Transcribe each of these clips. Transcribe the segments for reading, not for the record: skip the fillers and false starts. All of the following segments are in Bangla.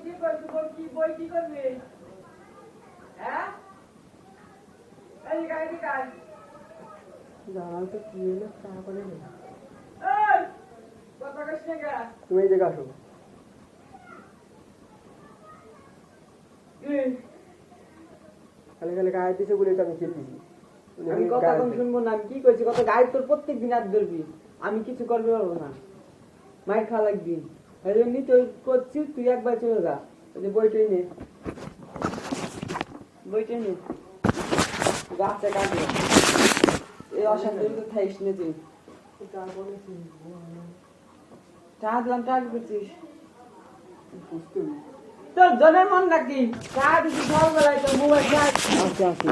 কি করবি বই কি করবি হ্যাঁ এই গাড়ি কাজ জানাল তো কি হলো চা করে এই কথা কইছ না গা তুমি এই জায়গা আসো খালি খালি গায়ে দিছে বলে তো আমি খেতেছি আমি কথা কম শুনবো না, আমি কি কইছি কত গাড়ি তোর প্রত্যেক দিন হাত ধরবি, আমি কিছু করতে পারবো না, মাইর খাওয়া লাগবি। এমনি তুই করছিস, তুই একবার চলে যা, ওই যে বইটাই নে, বইটাই নে, গাছে কাটবে এই অশান্তি তো থাইস নে তুই। চা দিলাম, চা কি করছিস? তোর জনের মন নাকি চা দিচ্ছি সকালবেলায়, তোর মোবাইল চা আসি আসি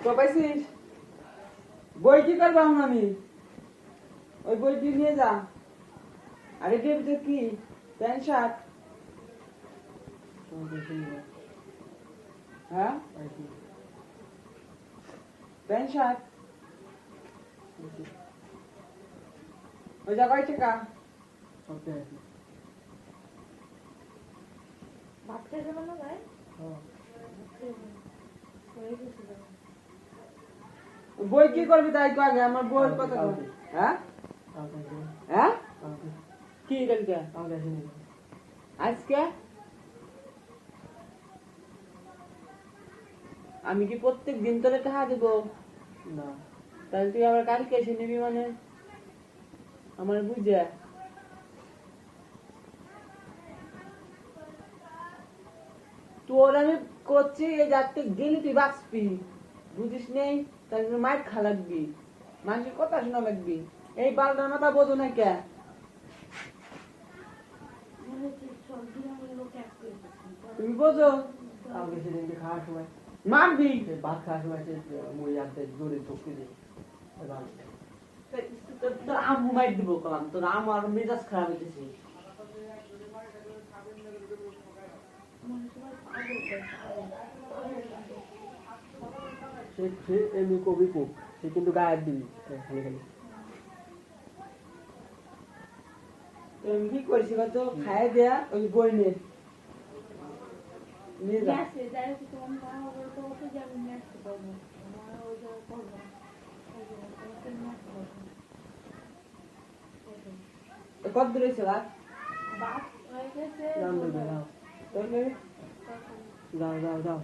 তো পাইছিস বই কি করবো আমি, ওই বইটি নিয়ে যা। আর এটির ভিতরে কি প্যান্ট শার্ট? হ্যাঁ প্যান্ট শার্ট ওই যা কয় টাকা? ভাত খেয়ে না ভাই? বই কি করবি তাই তো আগে আমার বইয়ের কথা বল। হ্যাঁ হ্যাঁ কি কালকে আজকে আমি কি প্রত্যেক দিন তোরে টাকা দিব না? তাহলে তুই আবার কালকে এসে নিবি মানে আমার বুঝে। তোর আমি করছি এই যাতে গেলি তুই বাঁচবি, বুঝিস নেই? তাই জন্য মাইর খা লাগবি, মানুষের কথা শোনা লাগবি। এই বালটার মাথা বোঝো না কে? তুমি বোঝো আমাকে সেদিনকে খাওয়ার সময় মারবি। ভাত খাওয়ার সময় মুড়ি আনতে জোরে চোখে দিয়ে তোর আম্মু মাইর দিব কলাম, তোর আমার মেজাজ খারাপ হইতেছে। সে এমনি কবি কুক, সে কিন্তু গায়ে দিবি খালি খালি। তুমি কি করছি কত খাই দেয়া ওই বই নিয়ে নিয়ে যা। কত দূরে ছিল যাও যাও যাও যাও